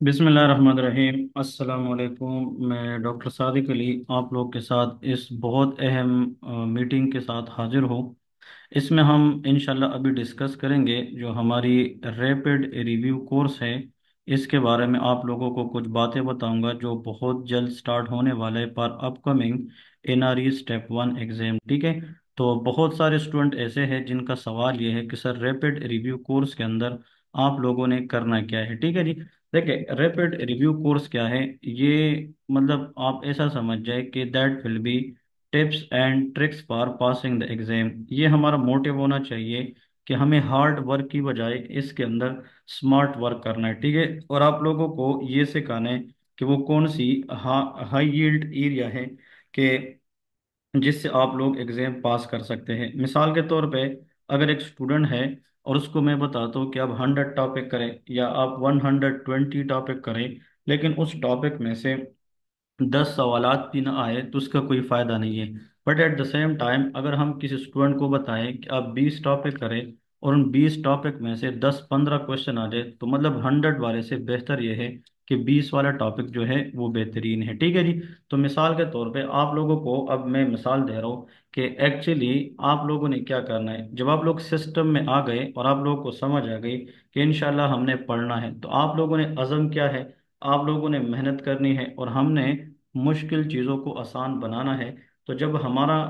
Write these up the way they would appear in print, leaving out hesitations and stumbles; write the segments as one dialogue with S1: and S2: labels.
S1: बिस्मिल्लाहिर्रहमानिर्रहीम। अस्सलाम वालेकुम। मैं डॉक्टर सादिक अली आप लोग के साथ इस बहुत अहम मीटिंग के साथ हाजिर हूँ। इसमें हम इंशाल्लाह अभी डिस्कस करेंगे जो हमारी रैपिड रिव्यू कोर्स है। इसके बारे में आप लोगों को कुछ बातें बताऊंगा जो बहुत जल्द स्टार्ट होने वाला है पर अपकमिंग एनआरई स्टेप 1 एग्ज़ाम। ठीक है। तो बहुत सारे स्टूडेंट ऐसे हैं जिनका सवाल ये है कि सर रैपिड रिव्यू कोर्स के अंदर आप लोगों ने करना क्या है। ठीक है जी। देखिए रैपिड रिव्यू कोर्स क्या है ये, मतलब आप ऐसा समझ जाए कि that will B tips and tricks for passing the exam. ये हमारा मोटिव होना चाहिए कि हमें हार्ड वर्क की बजाय इसके अंदर स्मार्ट वर्क करना है। ठीक है। और आप लोगों को ये सिखाना है कि वो कौन सी हाई यील्ड एरिया है कि जिससे आप लोग एग्जाम पास कर सकते हैं। मिसाल के तौर पे अगर एक स्टूडेंट है और उसको मैं बताता हूँ कि आप 100 टॉपिक करें या आप 120 टॉपिक करें, लेकिन उस टॉपिक में से 10 सवालात भी ना आए तो उसका कोई फायदा नहीं है। But at the same time अगर हम किसी स्टूडेंट को बताएं कि आप 20 टॉपिक करें और उन 20 टॉपिक में से 10-15 क्वेश्चन आ जाए तो मतलब 100 वाले से बेहतर ये है कि 20 वाला टॉपिक जो है वो बेहतरीन है। ठीक है जी। तो मिसाल के तौर पे आप लोगों को अब मैं मिसाल दे रहा हूँ कि एक्चुअली आप लोगों ने क्या करना है। जब आप लोग सिस्टम में आ गए और आप लोगों को समझ आ गई कि इंशाल्लाह हमने पढ़ना है, तो आप लोगों ने अज़म क्या है, आप लोगों ने मेहनत करनी है और हमने मुश्किल चीज़ों को आसान बनाना है। तो जब हमारा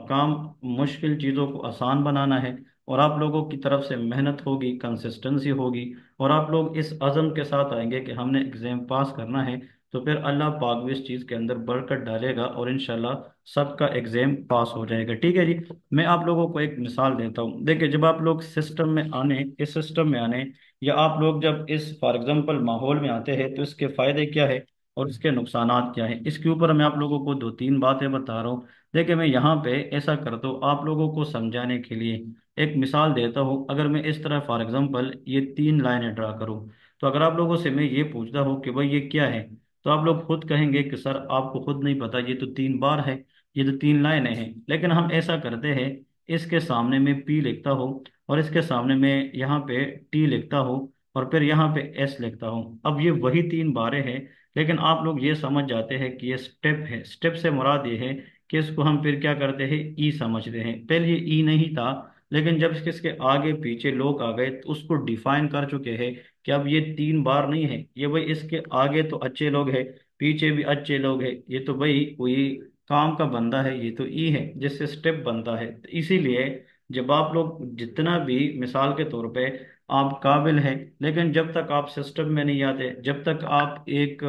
S1: काम मुश्किल चीज़ों को आसान बनाना है और आप लोगों की तरफ से मेहनत होगी, कंसिस्टेंसी होगी और आप लोग इस अज़म के साथ आएंगे कि हमने एग्ज़ाम पास करना है, तो फिर अल्लाह पाक भी इस चीज़ के अंदर बरकत डालेगा और इंशाल्लाह सबका एग्ज़ाम पास हो जाएगा। ठीक है जी। मैं आप लोगों को एक मिसाल देता हूँ। देखिए जब आप लोग सिस्टम में आने इस सिस्टम में आने या आप लोग जब इस फॉर एग्जांपल माहौल में आते हैं तो इसके फायदे क्या है और इसके नुकसानात क्या है, इसके ऊपर मैं आप लोगों को दो तीन बातें बता रहा हूँ। देखिए मैं यहाँ पे ऐसा करता हूँ आप लोगों को समझाने के लिए एक मिसाल देता हूँ। अगर मैं इस तरह फॉर एग्जांपल ये 3 लाइनें ड्रा करूँ, तो अगर आप लोगों से मैं ये पूछता हूँ कि भाई ये क्या है, तो आप लोग खुद कहेंगे कि सर आपको खुद नहीं पता, ये तो 3 बार है, ये तो 3 लाइनें हैं। लेकिन हम ऐसा करते हैं, इसके सामने मैं पी लिखता हूँ और इसके सामने मैं यहाँ पे टी लिखता हूँ और फिर यहाँ पे एस लिखता हूँ। अब ये वही 3 बारें हैं, लेकिन आप लोग ये समझ जाते हैं कि ये स्टेप है। स्टेप से मुराद ये है कि इसको हम फिर क्या करते हैं, ई समझते हैं। पहले ये ई नहीं था, लेकिन जब इसके आगे पीछे लोग आ गए तो उसको डिफाइन कर चुके हैं कि अब ये 3 बार नहीं है, ये भाई इसके आगे तो अच्छे लोग हैं, पीछे भी अच्छे लोग हैं, ये तो भाई कोई काम का बंदा है, ये तो ई है जिससे स्टेप बनता है। तो इसीलिए जब आप लोग जितना भी मिसाल के तौर पे आप काबिल हैं, लेकिन जब तक आप सिस्टम में नहीं आते, जब तक आप एक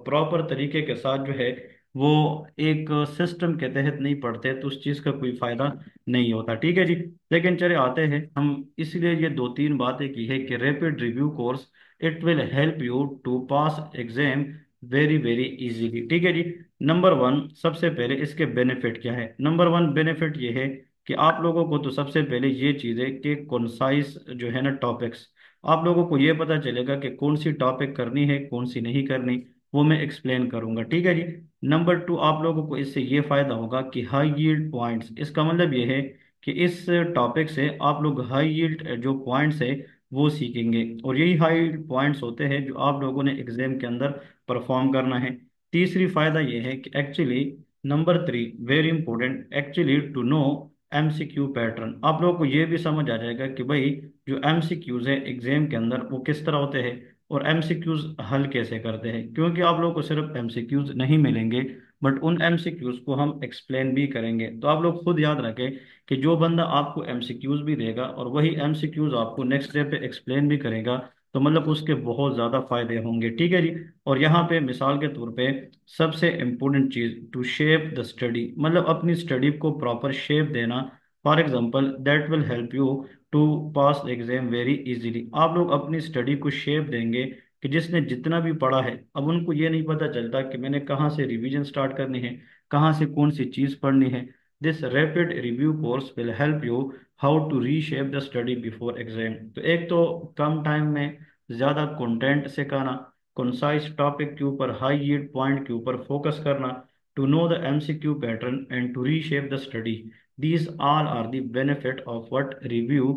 S1: प्रॉपर तरीके के साथ जो है वो एक सिस्टम के तहत नहीं पढ़ते, तो उस चीज़ का कोई फायदा नहीं होता। ठीक है जी। लेकिन चले आते हैं हम, इसलिए ये दो तीन बातें की है कि rapid review course it will help you to pass exam very very easily. ठीक है जी। नंबर वन, सबसे पहले इसके बेनिफिट क्या है। नंबर वन बेनिफिट ये है कि आप लोगों को तो सबसे पहले ये चीज़ है कि कॉन्साइज जो है ना टॉपिक्स, आप लोगों को ये पता चलेगा कि कौन सी टॉपिक करनी है कौन सी नहीं करनी, वो मैं एक्सप्लेन करूंगा। ठीक है जी। नंबर टू, आप लोगों को इससे ये फायदा होगा कि हाई यील्ड पॉइंट्स, इसका मतलब ये है कि इस टॉपिक से आप लोग हाई यील्ड जो पॉइंट्स है वो सीखेंगे और यही हाई पॉइंट्स होते हैं जो आप लोगों ने एग्जाम के अंदर परफॉर्म करना है। तीसरी फायदा ये है कि actually number three very important, actually to know MCQ pattern. आप लोगों को ये भी समझ आ जाएगा कि भाई जो एमसीक्यूज है एग्जाम के अंदर वो किस तरह होते हैं और एमसीक्यूज हल कैसे करते हैं, क्योंकि आप लोगों को सिर्फ एमसीक्यूज नहीं मिलेंगे बट उन एमसीक्यूज को हम एक्सप्लेन भी करेंगे। तो आप लोग खुद याद रखें कि जो बंदा आपको एमसीक्यूज भी देगा और वही एमसीक्यूज आपको नेक्स्ट डे पे एक्सप्लेन भी करेगा, तो मतलब उसके बहुत ज़्यादा फायदे होंगे। ठीक है जी। और यहाँ पे मिसाल के तौर पे सबसे इम्पोर्टेंट चीज़ टू शेप द स्टडी, मतलब अपनी स्टडी को प्रॉपर शेप देना। For example that will help you to pass exam very easily. आप लोग अपनी स्टडी को शेप देंगे कि जिसने जितना भी पढ़ा है, अब उनको ये नहीं पता चलता कि मैंने कहाँ से रिवीजन स्टार्ट करनी है, कहाँ से कौन सी चीज़ पढ़नी है। This rapid review course will help you how to reshape the study before exam. तो एक तो कम टाइम में ज़्यादा कंटेंट सिखाना, कंसाइज टॉपिक के ऊपर हाई यील्ड पॉइंट के ऊपर फोकस करना, to know the MCQ pattern and to reshape the study. These all are the benefit of what review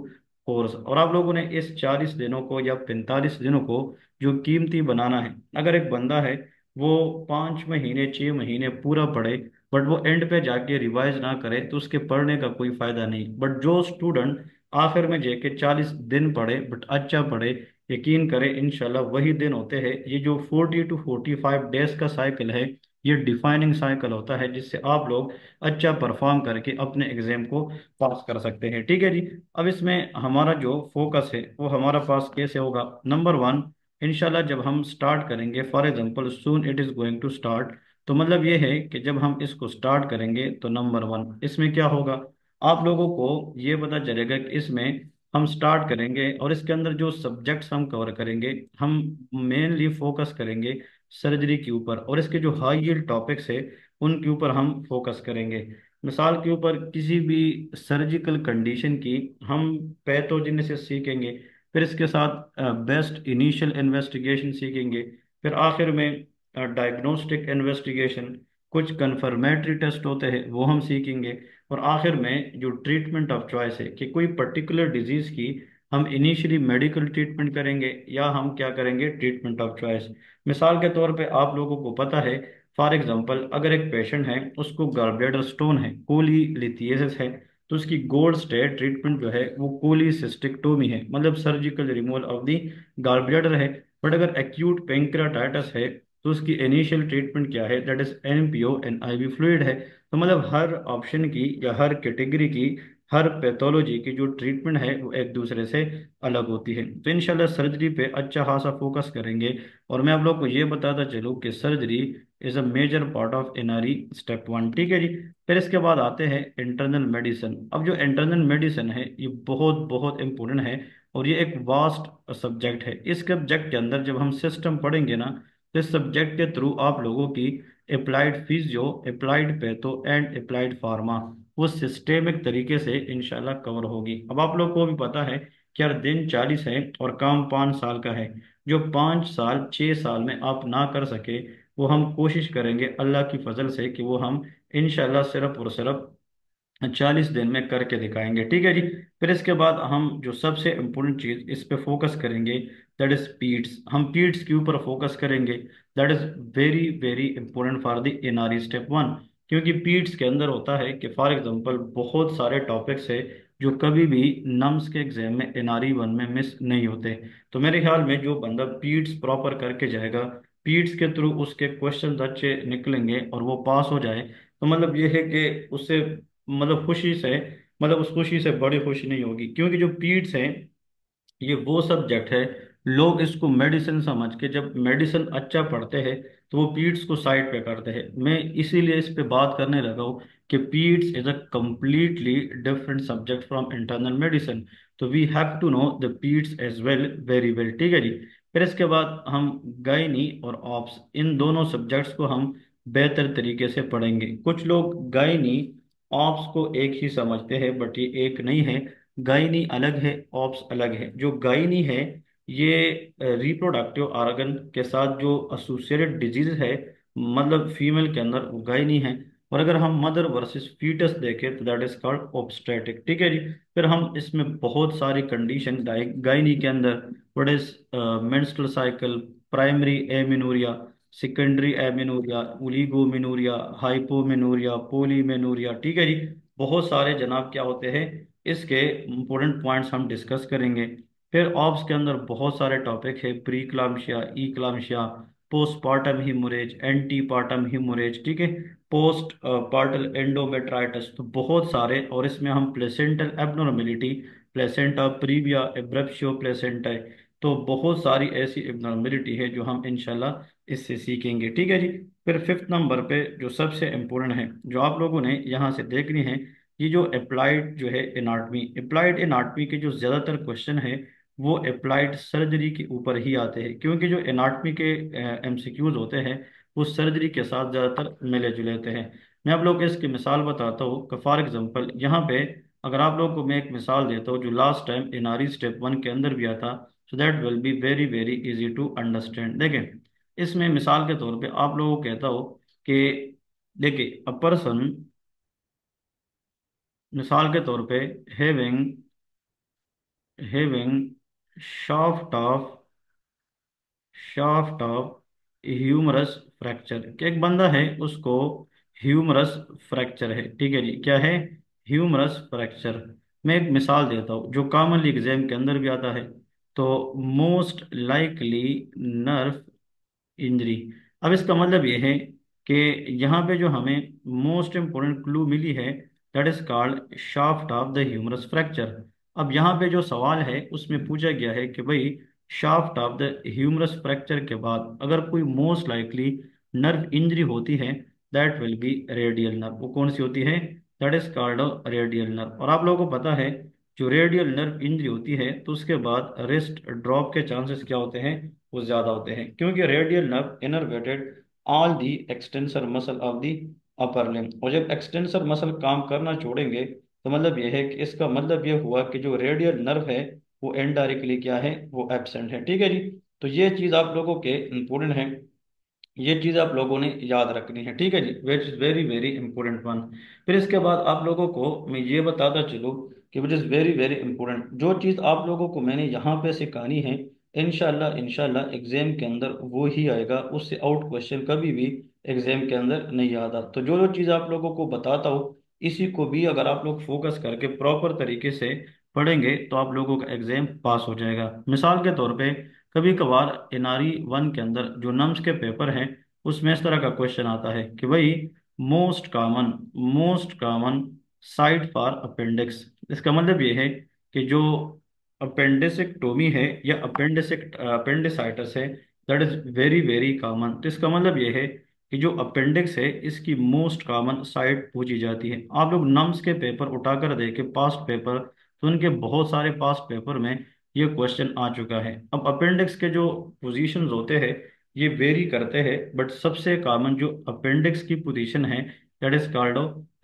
S1: course, और आप लोगों ने इस 40 दिनों को या 45 दिनों को जो कीमती बनाना है। अगर एक बंदा है वो 5 महीने 6 महीने पूरा पढ़े बट वो एंड पे जाके रिवाइज ना करे तो उसके पढ़ने का कोई फायदा नहीं। बट जो स्टूडेंट आखिर में जाके 40 दिन पढ़े बट अच्छा पढ़े, यकीन करें इंशाल्लाह वही दिन होते हैं। ये जो 40 to 45 डेज का साइकिल है, ये डिफाइनिंग साइकिल होता है जिससे आप लोग अच्छा परफॉर्म करके अपने एग्जाम को पास कर सकते हैं। ठीक है जी। अब इसमें हमारा जो फोकस है वो हमारा पास कैसे होगा? नंबर वन, इंशाल्लाह जब हम स्टार्ट करेंगे, for example soon it is going to start, तो मतलब ये है कि जब हम इसको स्टार्ट करेंगे तो नंबर वन इसमें क्या होगा, आप लोगों को ये पता चलेगा कि इसमें हम स्टार्ट करेंगे और इसके अंदर जो सब्जेक्ट्स हम कवर करेंगे, हम मेनली फोकस करेंगे सर्जरी के ऊपर, और इसके जो हाई यील्ड टॉपिक्स है उनके ऊपर हम फोकस करेंगे। मिसाल के ऊपर किसी भी सर्जिकल कंडीशन की हम पैथोजेनेसिस सीखेंगे, फिर इसके साथ बेस्ट इनिशियल इन्वेस्टिगेशन सीखेंगे, फिर आखिर में डायग्नोस्टिक इन्वेस्टिगेशन, कुछ कंफर्मेटरी टेस्ट होते हैं वो हम सीखेंगे, और आखिर में जो ट्रीटमेंट ऑफ चॉइस है कि कोई पर्टिकुलर डिजीज की हम इनिशियली मेडिकल ट्रीटमेंट करेंगे या हम क्या करेंगे, ट्रीटमेंट ऑफ चॉइस। मिसाल के तौर पे आप लोगों को पता है, फॉर एग्जांपल अगर एक पेशेंट है उसको गॉलब्लैडर स्टोन है, कोलीलिथियसिस है, तो उसकी गोल्ड स्टैंडर्ड ट्रीटमेंट जो है वो कोलिसिस्टेक्टोमी है, मतलब surgical removal of the gallbladder है। बट अगर एक्यूट पेंक्रेटाइटिस है तो उसकी इनिशियल ट्रीटमेंट क्या है, that is NPO and IV fluid है। तो मतलब हर ऑप्शन की या हर कैटेगरी की, हर पैथोलॉजी की जो ट्रीटमेंट है वो एक दूसरे से अलग होती है। तो इंशाल्लाह सर्जरी पे अच्छा खासा फोकस करेंगे। और मैं आप लोग को ये बताता चलूँ कि surgery is a major part of NRE step one. ठीक है जी। फिर इसके बाद आते हैं इंटरनल मेडिसिन। अब जो इंटरनल मेडिसिन है ये बहुत बहुत इंपॉर्टेंट है और ये एक वास्ट सब्जेक्ट है। इस सब्जेक्ट के अंदर जब हम सिस्टम पढ़ेंगे ना, तो इस सब्जेक्ट के थ्रू आप लोगों की applied physio, applied patho and applied pharma वो सिस्टेमिक तरीके से इंशाल्लाह कवर होगी। अब आप लोग को भी पता है कि यार दिन 40 है और काम 5 साल का है। जो 5 साल 6 साल में आप ना कर सके वो हम कोशिश करेंगे अल्लाह की फजल से कि वो हम इंशाल्लाह सिर्फ और सिर्फ 40 दिन में करके दिखाएंगे। ठीक है जी। फिर इसके बाद हम जो सबसे इम्पोर्टेंट चीज इस पे फोकस करेंगे, दैट इज पीड्स। हम पीड्स के ऊपर फोकस करेंगे, that is very very important for the NRE step one. क्योंकि पीड्स के अंदर होता है कि फॉर एग्जांपल बहुत सारे टॉपिक्स है जो कभी भी नम्स के एग्जाम में एनआरई वन में मिस नहीं होते। तो मेरे ख्याल में जो बंदा पीड्स प्रॉपर करके जाएगा, पीड्स के थ्रू उसके क्वेश्चन अच्छे निकलेंगे और वो पास हो जाए, तो मतलब ये है कि उससे मतलब खुशी से, मतलब उस खुशी से बड़ी खुशी नहीं होगी। क्योंकि जो पीड्स है ये वो सब्जेक्ट है, लोग इसको मेडिसिन समझ के जब मेडिसिन अच्छा पढ़ते हैं तो वो पीड्स को साइड पे करते हैं। मैं इसीलिए इस पे बात करने लगा हूँ कि peds is a completely different subject from internal medicine. तो we have to know the peds as well, very well. ठीक है जी। फिर इसके बाद हम गायनी और ऑप्स इन दोनों सब्जेक्ट्स को हम बेहतर तरीके से पढ़ेंगे। कुछ लोग गायनी ऑप्स को एक ही समझते हैं बट ये एक नहीं है। गायनी अलग है, ऑप्स अलग है। जो गायनी है ये रिप्रोडक्टिव ऑर्गन के साथ जो एसोसिएटेड डिजीज है, मतलब फीमेल के अंदर वो गायनी है। और अगर हम मदर वर्सेस फीटस देखें तो दैट इज कॉल्ड ऑब्स्टेटिक। ठीक है जी। फिर हम इसमें बहुत सारी कंडीशन गायनी के अंदर, what is menstrual cycle, primary amenorrhoea, secondary amenorrhoea, oligomenorrhoea, hypomenorrhoea, polymenorrhoea. ठीक है जी। बहुत सारे जनाब क्या होते हैं, इसके इंपॉर्टेंट पॉइंट्स हम डिस्कस करेंगे। फिर ऑप्स के अंदर बहुत सारे टॉपिक है, pre eclampsia, eclampsia, postpartum haemorrhage, antepartum haemorrhage, ठीक है, पोस्ट पार्टल एंडोमेट्राइटिस, तो बहुत सारे। और इसमें हम placental abnormality, placenta previa, एब्रेप्शियो placenta, तो बहुत सारी ऐसी एब्नॉर्मेलिटी है जो हम इंशाल्लाह इससे सीखेंगे। ठीक है जी। फिर फिफ्थ नंबर पे जो सबसे इम्पोर्टेंट है जो आप लोगों ने यहाँ से देखनी है, ये जो अप्लाइड जो है एनाटमी, अप्लाइड एनाटमी के जो ज्यादातर क्वेश्चन है वो अप्लाइड सर्जरी के ऊपर ही आते हैं। क्योंकि जो एनाटमी के एमसीक्यूज होते हैं वो सर्जरी के साथ ज्यादातर मिले जुले होते हैं। मैं आप लोग को इसकी मिसाल बताता हूँ कि फॉर एग्जांपल यहाँ पे अगर आप लोग को मैं एक मिसाल देता हूँ जो last time NRE step one के अंदर भी आता, so that will be very very easy to understand. देखें, इसमें मिसाल के तौर पे आप लोगों को कहता हो कि देखिए, अ पर्सन, मिसाल के तौर पे having having shaft of humerus fracture, कि एक बंदा है उसको ह्यूमरस फ्रैक्चर है। ठीक है जी, क्या है? Humerus fracture. मैं एक मिसाल देता हूँ जो कॉमनली एग्जाम के अंदर भी आता है। तो मोस्ट लाइकली नर्व इंजरी। अब इसका मतलब ये है कि यहाँ पे जो हमें मोस्ट इंपोर्टेंट क्लू मिली है, that is called shaft of the humerus fracture. अब यहाँ पे जो सवाल है उसमें पूछा गया है कि भाई shaft of the humerus fracture के बाद अगर कोई मोस्ट लाइकली नर्व इंजरी होती है, that will B radial nerve. वो कौन सी होती है? That is called radial nerve. और आप लोगों को पता है जो रेडियल नर्व इंजरी होती है तो उसके बाद रिस्ट ड्रॉप के चांसेस क्या होते हैं? वो ज्यादा होते हैं, क्योंकि radial nerve innervated all the extensor muscle of the upper limb. और जब एक्सटेंसर मसल काम करना छोड़ेंगे तो मतलब यह है कि इसका मतलब यह हुआ कि जो रेडियल नर्व है वो इनडायरेक्टली क्या है? वो एब्सेंट है। ठीक है जी। तो ये चीज आप लोगों के इंपॉर्टेंट है, ये चीज आप लोगों ने याद रखनी है। ठीक है जी, which is very very important one. फिर इसके बाद आप लोगों को मैं ये बताता चलूँ कि विच इज वेरी वेरी इंपॉर्टेंट, जो चीज आप लोगों को मैंने यहाँ पे सिखानी है, इनशाला इनशाला एग्जाम के अंदर वो ही आएगा, उससे आउट क्वेश्चन कभी भी एग्जाम के अंदर नहीं आता। तो जो जो चीज आप लोगों को बताता हूँ, इसी को भी अगर आप लोग फोकस करके प्रॉपर तरीके से पढ़ेंगे तो आप लोगों का एग्जाम पास हो जाएगा। मिसाल के तौर पे कभी कभार एनआरई वन के अंदर जो नम्स के पेपर हैं उसमें इस तरह का क्वेश्चन आता है कि भाई most common site for appendix. इसका मतलब ये है कि जो अपेंडिसिक्टोमी है या अपेंडिसाइटिस है, that is very very common. तो इसका मतलब ये है कि जो अपेंडिक्स है इसकी मोस्ट कॉमन साइट पूछी जाती है। आप लोग नम्स के पेपर उठाकर देखें पास्ट पेपर, तो उनके बहुत सारे पास्ट पेपर में ये क्वेश्चन आ चुका है। अब अपेंडिक्स के जो पोजीशंस होते हैं ये वेरी करते हैं, बट सबसे कॉमन जो अपेंडिक्स की पोजीशन है that is called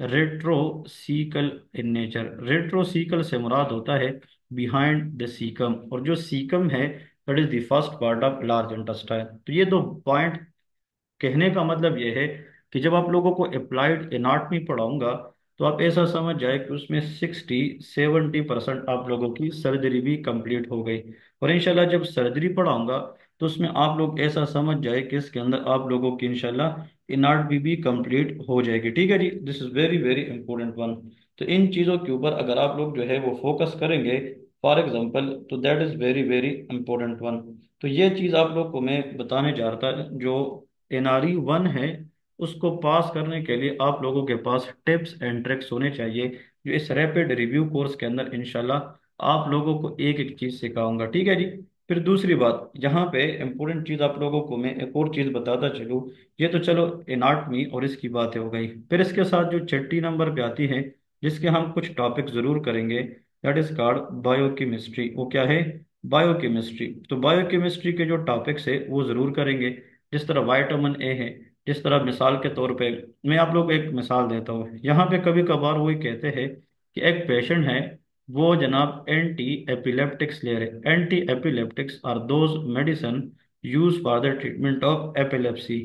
S1: retrocaecal in nature. Retrocaecal से मुराद होता है बिहाइंड द सीकम, और जो सीकम है that is the first part of large intestine. तो ये दो पॉइंट कहने का मतलब यह है कि जब आप लोगों को अप्लाइड एनाटॉमी पढ़ाऊंगा तो आप ऐसा समझ जाए कि उसमें 60-70% आप लोगों की सर्जरी भी कंप्लीट हो गई। और इंशाल्लाह जब सर्जरी पढ़ाऊंगा तो उसमें आप लोग ऐसा समझ जाए कि इसके अंदर आप लोगों की इंशाल्लाह एनाटॉमी भी कंप्लीट हो जाएगी। ठीक है जी, this is very very important one. तो इन चीज़ों के ऊपर अगर आप लोग जो है वो फोकस करेंगे, फॉर एग्जाम्पल, तो that is very very important one. तो ये चीज़ आप लोग को मैं बताने जा रहा था, जो एनआरई वन है उसको पास करने के लिए आप लोगों के पास टिप्स एंड ट्रिक्स होने चाहिए, जो इस रैपिड रिव्यू कोर्स के अंदर इंशाल्लाह आप लोगों को एक एक चीज सिखाऊंगा। ठीक है जी। फिर दूसरी बात, यहाँ पे इम्पोर्टेंट चीज आप लोगों को मैं एक और चीज बताता चलूँ। ये तो चलो एनाटमी और इसकी बातें हो गई, फिर इसके साथ जो छठी नंबर पे आती है जिसके हम कुछ टॉपिक जरूर करेंगे, दैट इज कॉल्ड बायोकेमिस्ट्री। वो क्या है? बायोकेमिस्ट्री। तो बायोकेमिस्ट्री के जो टॉपिक्स है वो जरूर करेंगे। जिस तरह वाइटामिन ए है, जिस तरह मिसाल के तौर पे मैं आप लोग को एक मिसाल देता हूँ। यहाँ पे कभी कभार वो ये कहते हैं कि एक पेशेंट है, वो जनाब एंटी एपिलेप्टिक्स ले रहे। Anti epileptics are those medicine use for the treatment of epilepsy.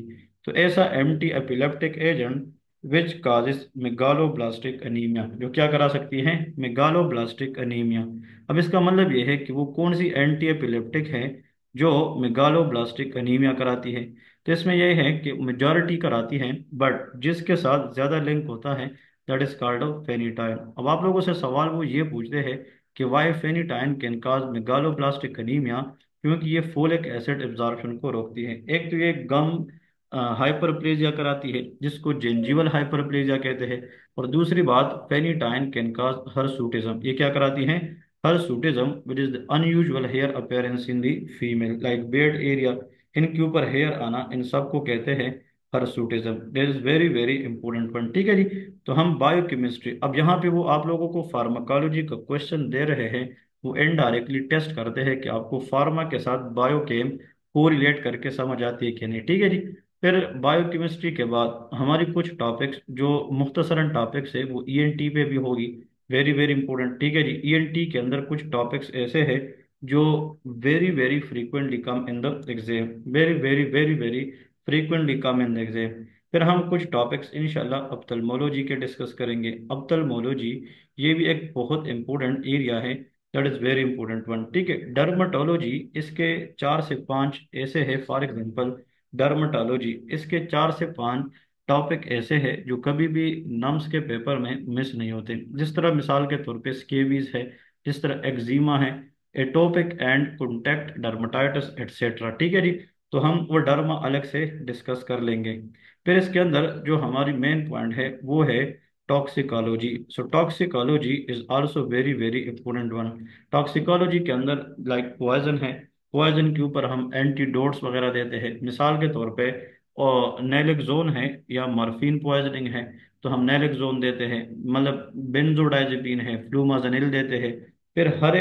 S1: तो ऐसा anti epileptic agent which causes megaloblastic anaemia, जो क्या करा सकती है? Megaloblastic anaemia. अब इसका मतलब ये है कि वो कौन सी एंटी एपिलेप्टिक है जो मेगालोब्लास्टिक अनीमिया कराती है। तो इसमें यह है कि मेजॉरिटी कराती है, बट जिसके साथ ज्यादा लिंक होता है दैट इज कॉल्ड फेनिटाइन। अब आप लोगों से सवाल वो ये पूछते हैं कि why phenytoin can cause megaloblastic anaemia, क्योंकि ये फोलिक एसिड एब्जॉर्प्शन को रोकती है। एक तो ये गम हाइपरप्लेजिया कराती है जिसको जेंजिवल हाइपरप्लेजिया कहते हैं, और दूसरी बात फेनिटाइन कैन काज हर्सुटिज्म। ये क्या कराती है? Hirsutism, which is the unusual hair appearance in the female like beard area, इनके ऊपर हेयर आना, इन सब को कहते हैं hirsutism. This is very very important point. ठीक है जी। तो हम बायोकेमिस्ट्री, अब यहाँ पे वो आप लोगों को फार्माकोलॉजी का क्वेश्चन दे रहे हैं, वो इनडायरेक्टली टेस्ट करते हैं कि आपको फार्मा के साथ बायोकेम को रिलेट करके समझ आती है कि नहीं। ठीक है जी। फिर बायोकेमिस्ट्री के बाद हमारी कुछ टॉपिक्स जो मुख्तसरन टॉपिक्स है वो ईएनटी पे भी होगी, वेरी वेरी इंपॉर्टेंट। ठीक है जी। ईएनटी के अंदर कुछ टॉपिक्स ऐसे हैं जो very very frequently come in the exam, very very very very frequently come in the exam. फिर हम कुछ टॉपिक्स इंशाल्लाह अप्थल्मोलॉजी के डिस्कस करेंगे। अप्थल्मोलॉजी ये भी एक बहुत इंपॉर्टेंट एरिया है that is very important one. ठीक है, डर्मेटोलॉजी, इसके 4 से 5 ऐसे है, फॉर एग्जांपल डर्मेटोलॉजी, इसके 4 से 5 टॉपिक ऐसे हैं जो कभी भी नम्स के पेपर में मिस नहीं होते। जिस तरह मिसाल के तौर पे स्केबीज है, जिस तरह एक्जिमा है, atopic and contact dermatitis etcetera. ठीक है जी। तो हम वो डर्मा अलग से डिस्कस कर लेंगे। फिर इसके अंदर जो हमारी मेन पॉइंट है वो है toxicology. So toxicology is also very very important one. Toxicology के अंदर लाइक पॉइजन है, पॉइजन के ऊपर हम एंटीडोट्स वगैरह देते हैं। मिसाल के तौर पे और नेलेक्सोन है या मॉर्फिन पॉइजनिंग है, तो हम नेलेक्सोन देते हैं, मतलब बेंजोडाइजेपिन है, फ्लूमाजेनिल देते हैं। फिर हर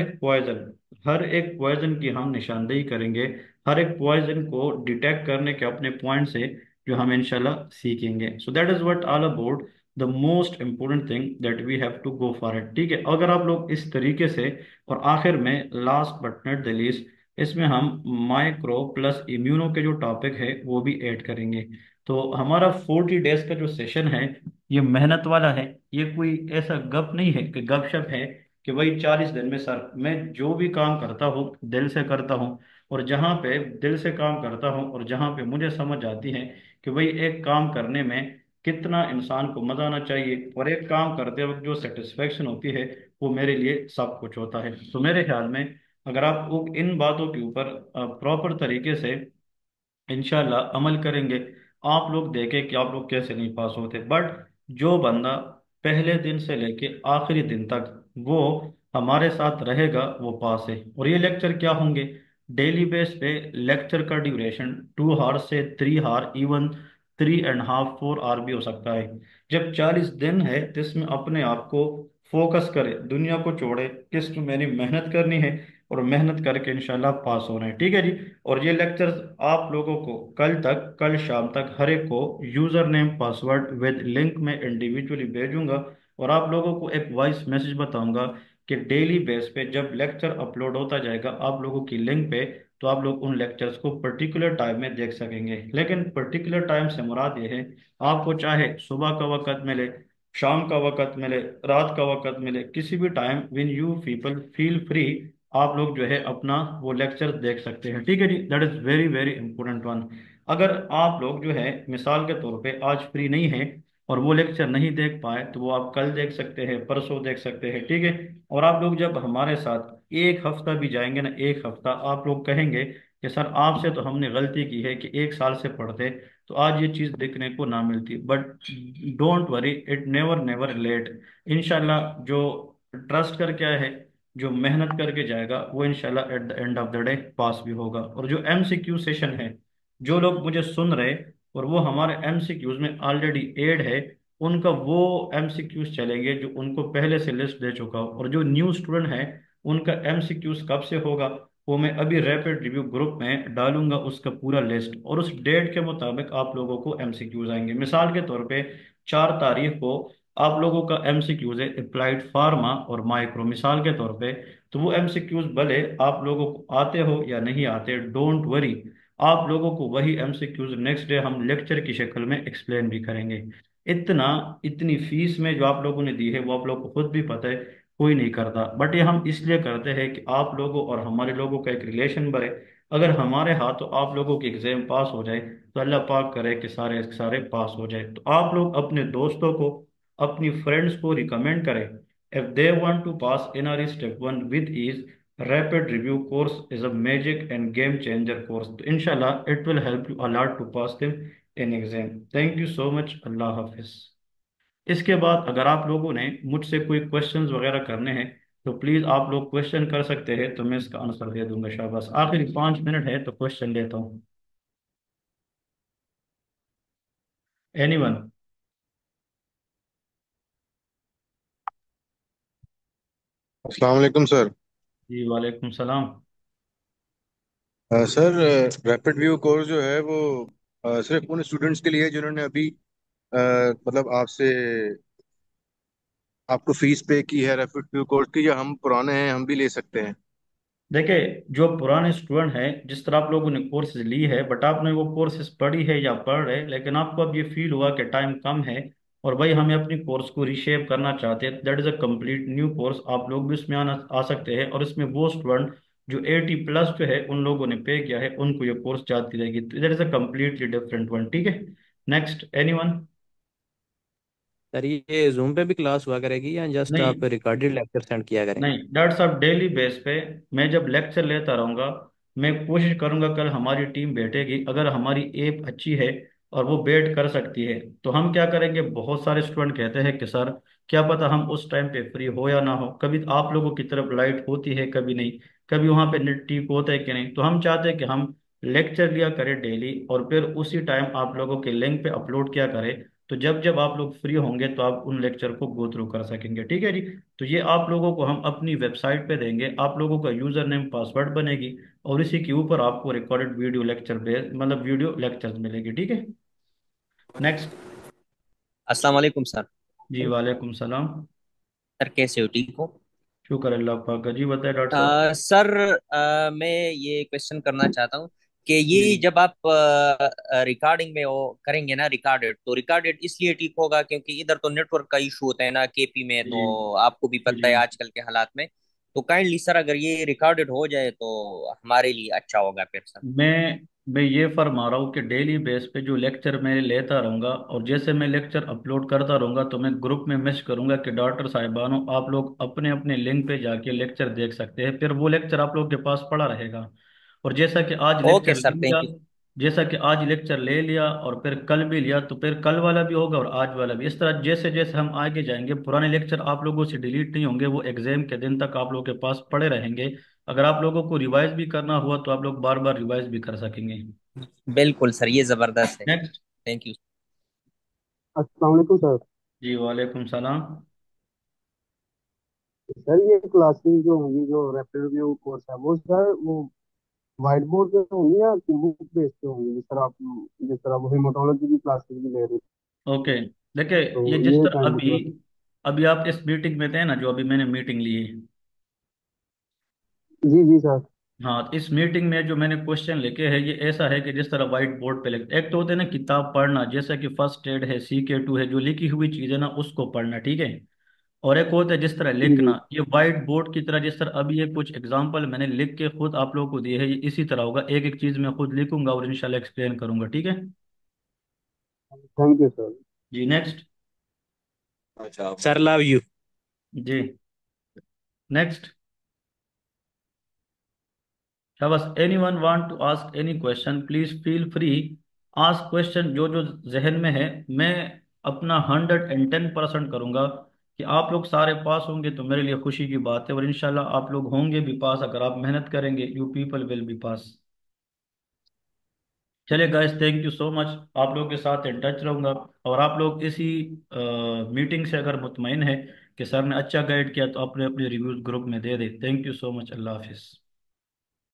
S1: एक पॉइजन की हम निशानदेही करेंगे, हर एक पॉइजन को डिटेक्ट करने के अपने पॉइंट से जो हम इंशाल्लाह सीखेंगे। So that is what all about the most important thing that we have to go for it. ठीक है, अगर आप लोग इस तरीके से, और आखिर में last but not the least, इसमें हम माइक्रो प्लस इम्यूनो के जो टॉपिक है वो भी ऐड करेंगे। तो हमारा 40 डेज का जो सेशन है ये मेहनत वाला है। ये कोई ऐसा गप नहीं है कि गपशप है कि भाई 40 दिन में सर, मैं जो भी काम करता हूँ दिल से करता हूँ। और जहाँ पे दिल से काम करता हूँ और जहाँ पे मुझे समझ आती है कि भाई एक काम करने में कितना इंसान को मजा आना चाहिए, और एक काम करते वक्त जो सेटिस्फेक्शन होती है, वो मेरे लिए सब कुछ होता है। तो मेरे ख्याल में अगर आप लोग इन बातों के ऊपर प्रॉपर तरीके से इंशाल्लाह अमल करेंगे, आप लोग देखें कि आप लोग कैसे नहीं पास होते। बट जो बंदा पहले दिन से लेके आखिरी दिन तक वो हमारे साथ रहेगा वो पास है। और ये लेक्चर क्या होंगे, डेली बेस पे लेक्चर का ड्यूरेशन 2 आवर से 3 आवर, इवन 3.5 4 आवर भी हो सकता है। जब 40 दिन है तो इसमें अपने आप को फोकस करे, दुनिया को छोड़े, किस में मेरी मेहनत करनी है, और मेहनत करके इंशाल्लाह पास होना है। ठीक है जी। और ये लेक्चर्स आप लोगों को कल शाम तक हर एक को user name password with link में इंडिविजुअली भेजूंगा। और आप लोगों को एक वॉइस मैसेज बताऊंगा कि डेली बेस पे जब लेक्चर अपलोड होता जाएगा आप लोगों की लिंक पे, तो आप लोग उन लेक्चर्स को पर्टिकुलर टाइम में देख सकेंगे। लेकिन पर्टिकुलर टाइम से मुराद ये है, आपको चाहे सुबह का वक्त मिले, शाम का वक्त मिले, रात का वक्त मिले, किसी भी time when you people feel free, आप लोग जो है अपना वो लेक्चर देख सकते हैं। ठीक है जी, that is very very important one. अगर आप लोग जो है मिसाल के तौर पे आज फ्री नहीं है और वो लेक्चर नहीं देख पाए, तो वो आप कल देख सकते हैं, परसों देख सकते हैं। ठीक है। और आप लोग जब हमारे साथ एक हफ्ता भी जाएंगे ना, एक हफ्ता, आप लोग कहेंगे कि सर आपसे तो हमने गलती की है कि 1 साल से पढ़ते तो आज ये चीज़ देखने को ना मिलती। But don't worry, it never never late. इंशाल्लाह जो ट्रस्ट करके आया है, जो मेहनत करके जाएगा, वो इंशाल्लाह at the end of the day pass भी होगा। और जो एमसीक्यू सेशन है, जो लोग मुझे सुन रहे और वो हमारे एमसीक्यूज में ऑलरेडी एड है, उनका वो एमसीक्यूज चलेंगे जो उनको पहले से लिस्ट दे चुका हो। और जो न्यू स्टूडेंट है उनका एमसीक्यूज कब से होगा, वो मैं अभी रैपिड रिव्यू ग्रुप में डालूंगा उसका पूरा लिस्ट, और उस डेट के मुताबिक आप लोगों को एमसीक्यूज आएंगे। मिसाल के तौर पे 4 तारीख को आप लोगों का एमसीक्यूज है अप्लाइड फार्मा और माइक्रो, मिसाल के तौर पे। तो वो एमसीक्यूज भले आप लोगों को आते हो या नहीं आते, डोंट वरी, आप लोगों को वही एमसीक्यूज नेक्स्ट डे हम लेक्चर की शक्ल में एक्सप्लेन भी करेंगे। इतना इतनी फीस में जो आप लोगों ने दी है वो आप लोगों को खुद भी पता है, कोई नहीं करता। बट ये हम इसलिए करते हैं कि आप लोगों और हमारे लोगों का एक रिलेशन बढ़े। अगर हमारे हाथों आप लोगों की एग्जाम पास हो जाए तो अल्लाह पाक करे कि सारे सारे पास हो जाए। तो आप लोग अपने दोस्तों को, अपनी फ्रेंड्स को रिकमेंड करें, if they want to pass NRE step 1 with ease, rapid review course is a magic and game changer course. तो इंशाल्लाह it will help you a lot to pass them in exam. Thank you so much, अल्लाह हाफिज। इसके बाद अगर आप लोगों ने मुझसे कोई क्वेश्चंस वगैरह करने हैं तो प्लीज आप लोग क्वेश्चन कर सकते हैं, तो मैं इसका आंसर दे दूंगा। शाबाश, आखिरी 5 मिनट है तो क्वेश्चन लेता हूँ। एनीवन?
S2: अस्सलाम वालेकुम सर।
S1: जी वालेकुम सलाम।
S2: सर, रैपिड व्यू कोर्स जो है वो सिर्फ उन स्टूडेंट्स के लिए है जिन्होंने अभी मतलब आपसे आपको फीस पे की है रैपिड व्यू कोर्स की, या हम पुराने हैं हम भी ले सकते हैं?
S1: देखिए, जो पुराने स्टूडेंट हैं, जिस तरह आप लोगों ने कोर्सेज ली है, बट आपने वो कोर्सेज पढ़ी है या पढ़ रहे, लेकिन आपको अब ये फील हुआ कि टाइम कम है, और भाई हमें अपनी कोर्स को रीशेप करना चाहते हैं, that is a complete new course. आप लोग भी इसमें आ सकते हैं, और इसमें वो स्टूडेंट जो 80+ जो है उन लोगों ने पे किया है उनको ये कोर्स जाती रहेगी। That is a completely different one, ठीक है। Next anyone?
S3: सर ये जूम पे भी क्लास हुआ करेगी या जस्ट
S1: नहीं,
S3: आप रिकॉर्डेड लेक्चर सेंड किया करेंगे?
S1: नहीं, दैट्स ऑफ डेली बेस पे। मैं जब लेक्चर लेता रहूंगा, मैं कोशिश करूंगा कल हमारी टीम बैठेगी, अगर हमारी एप अच्छी है और वो बैठ कर सकती है तो हम क्या करेंगे। बहुत सारे स्टूडेंट कहते हैं कि सर क्या पता हम उस टाइम पे फ्री हो या ना हो, कभी आप लोगों की तरफ लाइट होती है कभी नहीं, कभी वहां पे नेट ठीक होता है कि नहीं। तो हम चाहते हैं कि हम लेक्चर लिया करें डेली, और फिर उसी टाइम आप लोगों के लिंक पे अपलोड किया करें। तो जब जब आप लोग फ्री होंगे तो आप उन लेक्चर को गो थ्रू कर सकेंगे, ठीक है जी। तो ये आप लोगों को हम अपनी वेबसाइट पे देंगे, आप लोगों का यूजर नेम पासवर्ड बनेगी, और इसी के ऊपर आपको रिकॉर्डेड वीडियो लेक्चर बेस मतलब वीडियो लेक्चर्स मिलेगी, ठीक है। नेक्स्ट।
S4: अस्सलाम वालेकुम सर।
S1: जी वालेकुम सलाम।
S4: सर कैसे हो, ठीक हो?
S1: शुक्र अल्लाह पाक का। जी बताए डॉक्टर साहब।
S4: सर, मैं ये क्वेश्चन करना चाहता हूँ कि ये
S1: जी
S4: जब आप रिकॉर्डिंग में वो करेंगे ना, रिकॉर्डेड, तो रिकॉर्डेड इसलिए ठीक होगा क्योंकि इधर तो नेटवर्क का इशू होता है ना केपी में,
S1: जी
S4: तो आपको भी
S1: जी
S4: पता
S1: जी।
S4: है आजकल के हालात में। तो काइंडली सर अगर ये रिकॉर्डेड हो जाए तो हमारे लिए अच्छा होगा फिर सर।
S1: मैं ये फरमा रहा हूँ कि डेली बेस पे जो लेक्चर मैं लेता रहूंगा, और जैसे मैं लेक्चर अपलोड करता रहूंगा तो मैं ग्रुप में मैसेज करूंगा कि डॉक्टर साहिबानों आप लोग अपने अपने लिंक पे जाके लेक्चर देख सकते हैं, फिर वो लेक्चर आप लोग के पास पड़ा रहेगा। और जैसा कि आज
S4: ओके
S1: लेक्चर ले
S4: सर,
S1: लिया,
S4: थैंक यू।
S1: जैसा कि आज लेक्चर ले लिया और फिर कल भी लिया, तो फिर कल वाला भी होगा और आज वाला भी। इस तरह जैसे जैसे हम आगे जाएंगे पुराने लेक्चर आप लोगों से डिलीट नहीं होंगे, वो एग्जाम के दिन तक आप लोगों के पास पड़े रहेंगे। अगर आप लोगों को रिवाइज भी करना हुआ तो आप लोग बार बार रिवाइज भी कर सकेंगे।
S4: बिल्कुल सर, ये जबरदस्त है।
S1: नेक्स्ट।
S4: Thank you.
S5: अस्सलाम वालेकुम सर।
S1: जी वालेकुम सलाम।
S5: सर ये क्लासेस जो होंगी, जो रैपिड रिव्यू कोर्स है, वो सर वो वाइट बोर्ड पे होंगी या बुक बेस पे होंगी? जिस तरह वो हेमाटोलॉजी की क्लासेस भी ले रही थी,
S1: ओके। देखिए,
S5: तो
S1: ये जिस
S5: ये
S1: तरह
S5: काइंडली
S1: अभी
S5: थोड़ा
S1: अभी आप इस मीटिंग में थे ना, जो अभी मैंने मीटिंग ली है।
S5: जी जी सर।
S1: हाँ, तो इस मीटिंग में जो मैंने क्वेश्चन लिखे हैं ये ऐसा है कि जिस तरह व्हाइट बोर्ड पे लिखते, एक तो होते हैं ना किताब पढ़ना, जैसा कि फर्स्ट एड है, CK2 है, जो लिखी हुई चीज है ना उसको पढ़ना, ठीक है। और एक होता है जिस तरह
S5: जी जी।
S1: लिखना, ये व्हाइट बोर्ड की तरह, जिस तरह अभी ये कुछ एग्जांपल मैंने लिख के खुद आप लोगों को दिए है, ये इसी तरह होगा, एक एक चीज मैं खुद लिखूंगा और इंशाल्लाह एक्सप्लेन करूंगा, ठीक है।
S5: Thank you sir.
S1: जी नेक्स्ट।
S3: Sir love you.
S1: जी नेक्स्ट। बस anyone want to ask any question please feel free, ask question जो जो जहन में है। मैं अपना 110% करूंगा कि आप लोग सारे पास होंगे तो मेरे लिए खुशी की बात है, और इंशाल्लाह आप लोग होंगे भी पास, अगर आप मेहनत करेंगे यू पीपल विल बी पास। चलिए guys, thank you so much. आप लोगों के साथ इन टच रहूंगा, और आप लोग इसी मीटिंग से अगर मुतमईन है कि सर ने अच्छा गाइड किया तो अपने अपने रिव्यूज ग्रुप में दे दे। Thank you so much. अल्लाह हाफिज।